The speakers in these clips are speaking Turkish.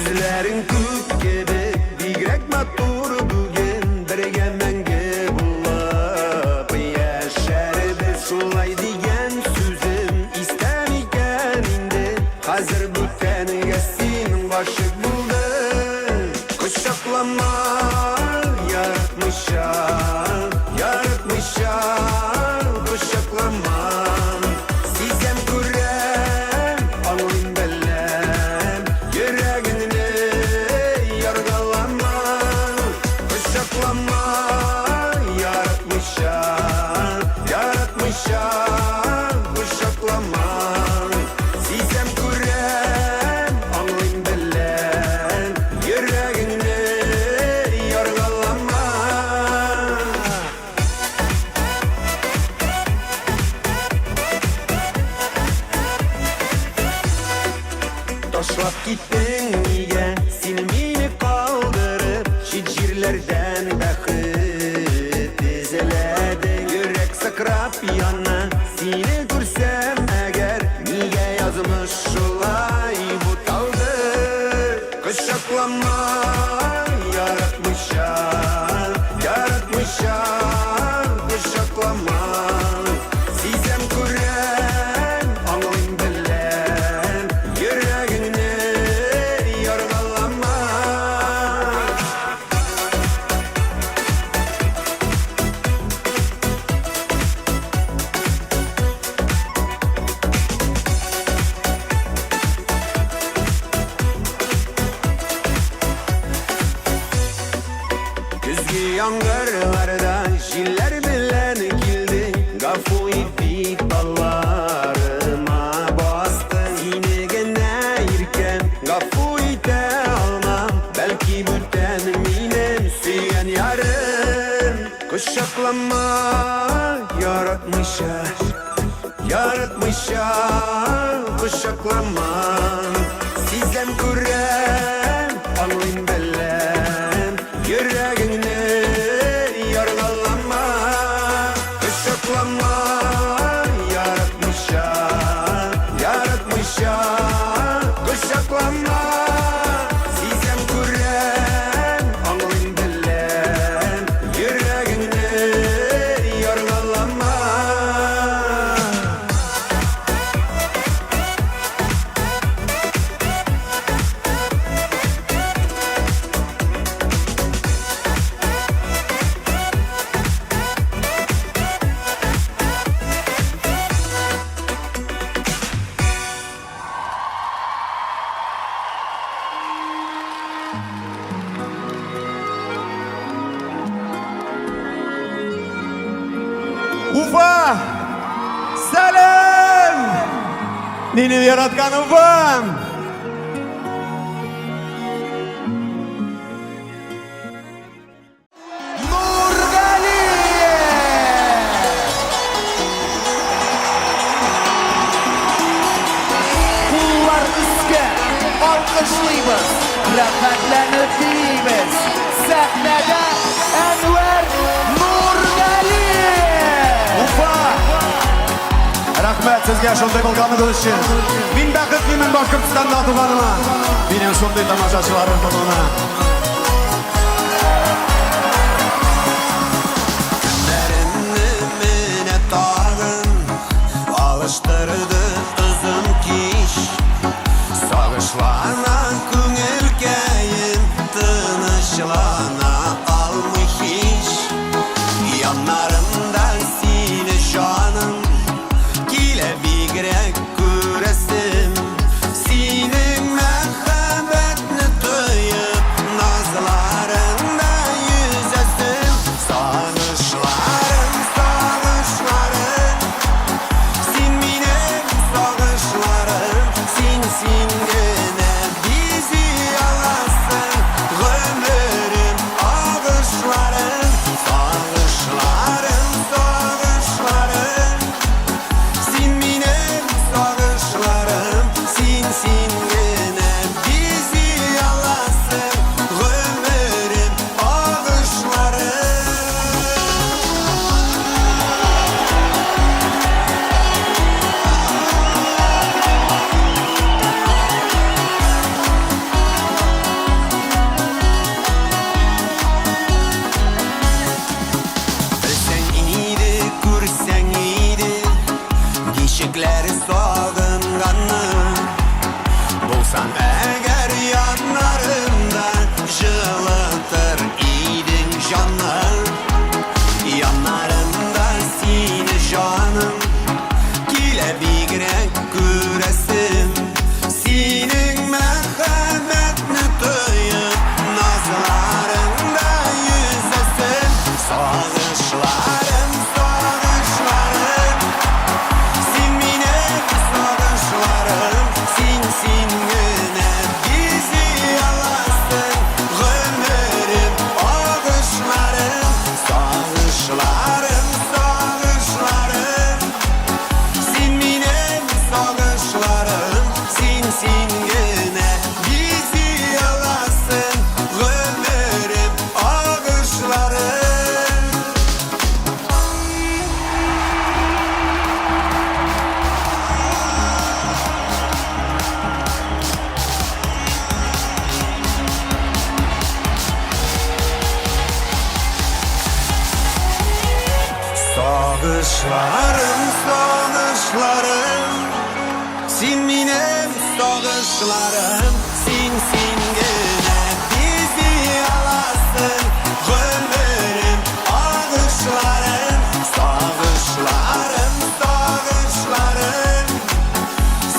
Gözlerin kök gibi bigrek matur bugün birge menge bulap yaşardı şulay diyen sözüm istemiken indi hazır büten yesin başı buldu kuşaklama yaratmışam kuşaklama sizem kurem anlayın bellem yüreğini yargılama kuşaklama yaratmışam kuşaklama sizem kurem anlayın bellem yüreğini yargılama. Taşlap gittin niye silmini kaldırıp şiirlerden bakıp dizeledin yürek sakrap yana seni görsem eğer niye yazmış olay bu taldı kuşaklama yaratmışam kuşaklama sizem kurem anlayın bellem yüreğini yargılama. Küzgü yağmurlarda jiller bilen kildi gafu idip dallarıma bastı yine gene irken gafu ite almam belki büten minem süyen yarın kuşaklama yaratmışam kuşaklama sizem kurem anlayın bellem yüreğini yargılama kuşaklama yaratmışam kuşaklama sizem kurem anlayın bellem yüreğini yargılama. Ufa! Selam! Beni yaratkan Ufam! Nurgali! Kullar üstü alkışlıyız, rafetlenip değiliz. Sahnede Enver Nurgali! Rahmet sizga shunday bo'lganligi uchun. Men baxtliman Boshqirdistondan tug'anman. Mening shunday tomoshachilarim bo'lgan. Günlerimine tağın alıştırdı uzun kiş Sağışlana künülkeyim tınışlana almış iş Yanlarımdan seni şanım Kile bigrek küresim Senin mehabetini duyup Sağışlarım, sağışlarım, sen benim sağışlarım, sen gene bizi alasın, ömrüm ağışlarım, sağışlarım, sağışlarım,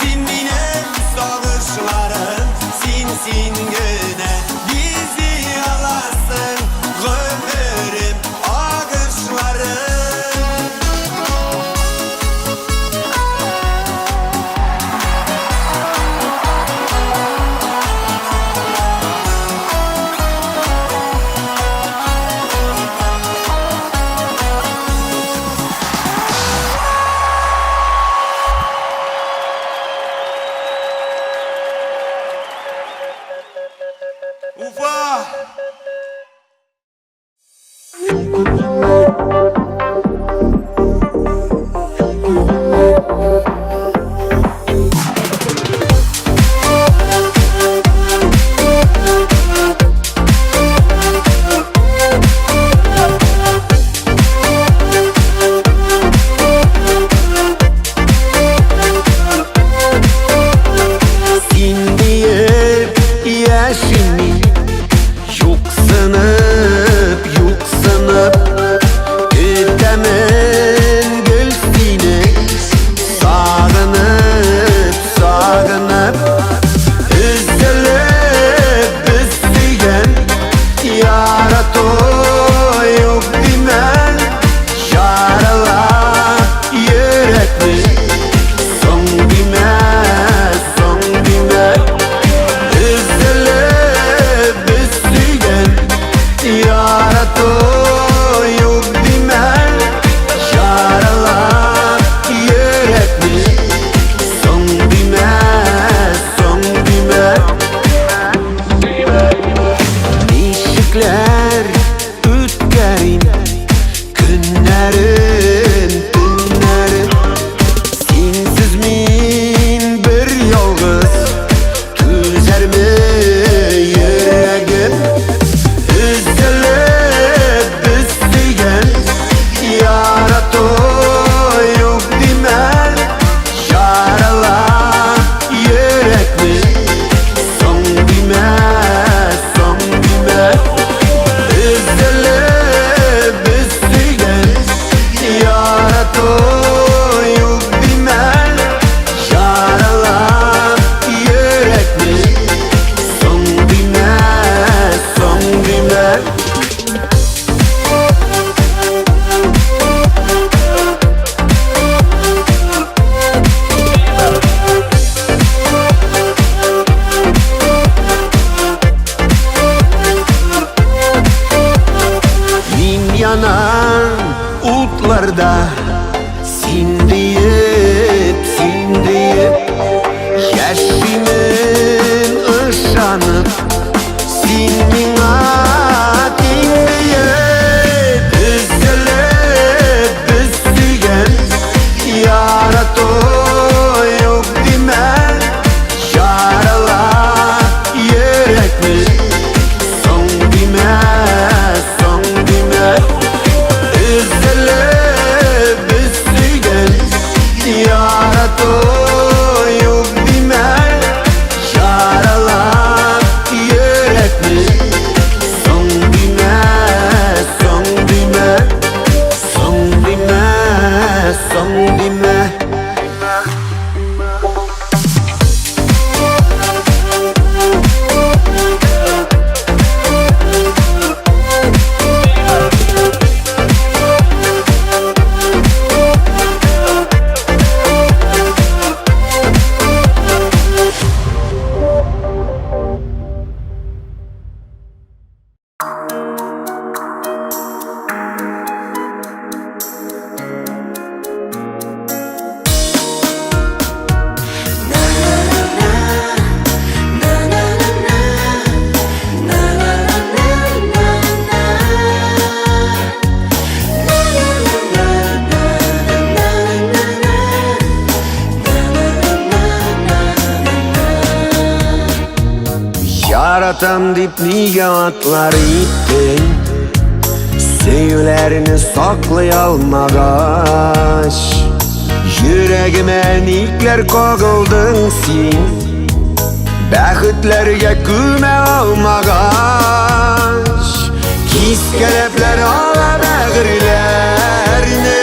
sen benim sağışlarım, sen gene bizi alasın, ömrüm ağışlarım. Ufa! Sen deyip yaşını yuksınıp Ötemin gülsini sağınıp Üzülüp üstüyen yara toyup dimen Yaralap yürekli son dime Üzülüp üstüyen yara toyup dimen Yaralap yürekli son dime Nişikler ütkerin günlerin Sensiz min bir yolguz tüzer mi yüreğim Üzülüp üstüyen yara toyup dimen Yaralap yürekli son dime Üzülüp üstüyen yara toyup dimen Yaralap yürekli son dime Min yanan utlarda sen deyip Yaşımın ışanıp sen mina dinleyip Üzülüp üstüyen yara toyup dimen Yaralap yürekli son dime Üzülüp üstüyen yara toyup dimen Yaralap yürekli son dime Yaratam dip niye atlar ittin Sevgilerini saklayalmagaç, yüreğime nikler kogıldın sen. Bəxtlərə güme almagaç, kiskelepler ala bəğirlərini,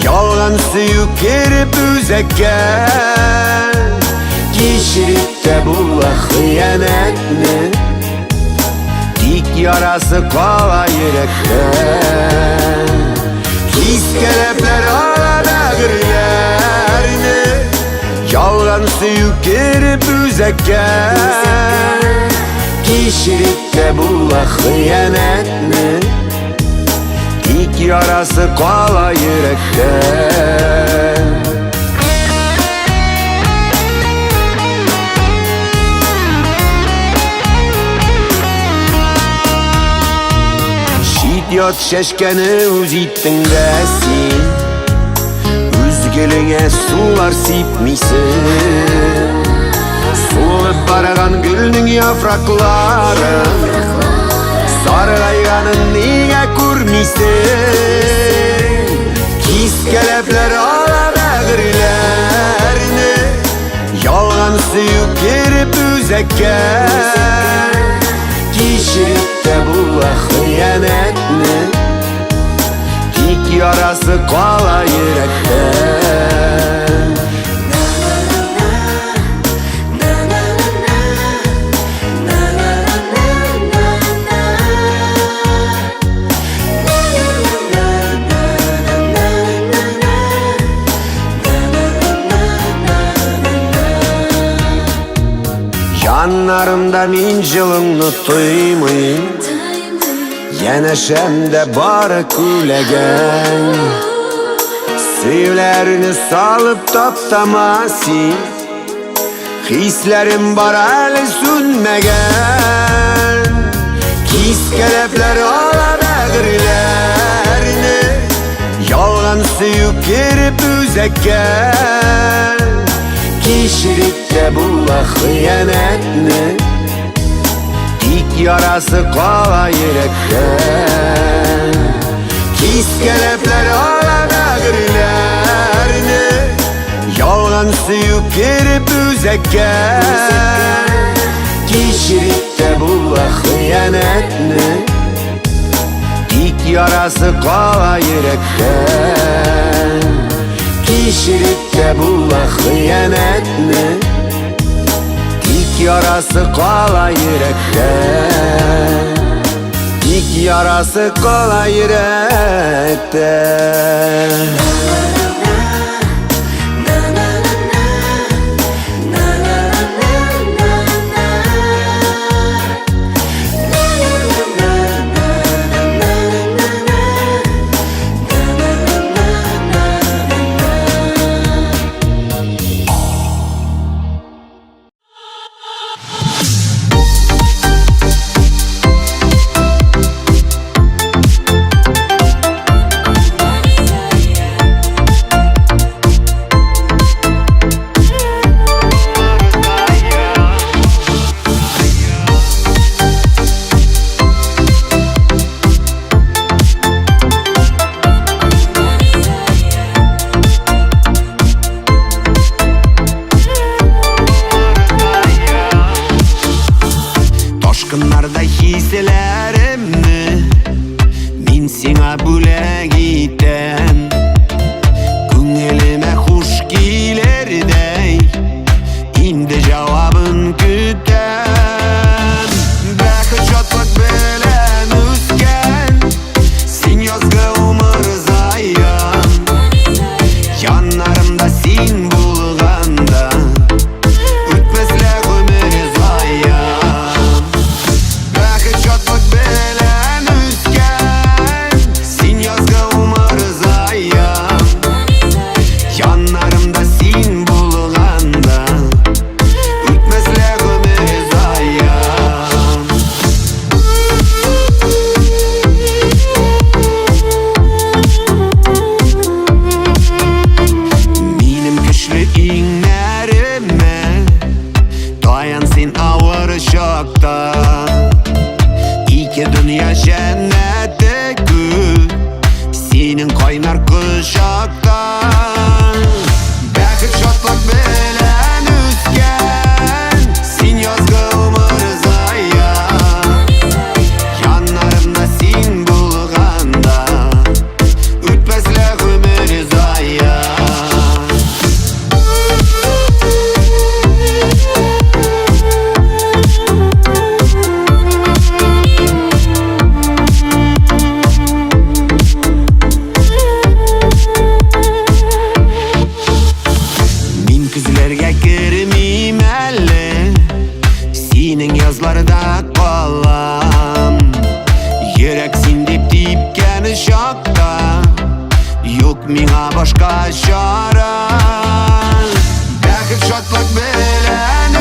yalan suyup gerip üzəkkən, geçirip de bula xıyanətni, dik yarası qala yürekten. Kiskelepler ala bəğirlərini, yalan suyup gerip üzəkkən, geçirip de bula xıyanətni, dik yarası qala yürekten. Şiddiyat şeşkeni öz ittin desin, özgeline sular sipmisin. Solup baragan gülnün yaprakları, sargayganın niye kurmisin? Kiskelepler ala bəğirlərini, yalan suyup gerip üzəkkən, geçirip de bula xıyanətni, dik yarası qala yürekten. Yanlarımda min жылыңны tuymayın, Yenəşəmdə barı küləgən, Sevlərini salıp taptamasın, Hislərim var əli sünməgən. Kiskelepler ala bəğirlərini, yalan suyup gerip üzəkkən, geçirip de bula xıyanətni, dik yarası qala yürekten. Kiskelepler ala bəğirlərini, yalan suyup gerip üzəkkən, geçirip de bula xıyanətni, dik yarası qala yürekten. Geçirip de bula xıyanətni, dik yarası qala yürekten. Dik yarası qala yürekten. Toshqinlarda hislerimni min sena bo'lak etem, ko'nglime xush kelarday, endi javobin kutam. Baxtshodlik bilan o'sgan, sen yozgi umr zayon, yonlarimda sen bo'lganda, o'tmaslar umr zayon. Baxtshodlik bilan o'sgan, sen yozgi umr zayon, yonlarimda sen bo'lganda, o'tmaslar umr zayon. Menim kuchli inglarime tayan sen avır şokda, İki dünya cenneti gül senin kaynar kuşakta. Bäxit şatlak bilen üsken sen yazgı umırzaya. Yanlarımda sen bulganda ütmesle ömür zaya. Min kızlarga kirmeyim әлі, senin yazlarda kalam. Yürek sen dep tepkeni şakta, yok mina başka şara. Bäxit şatlak bilen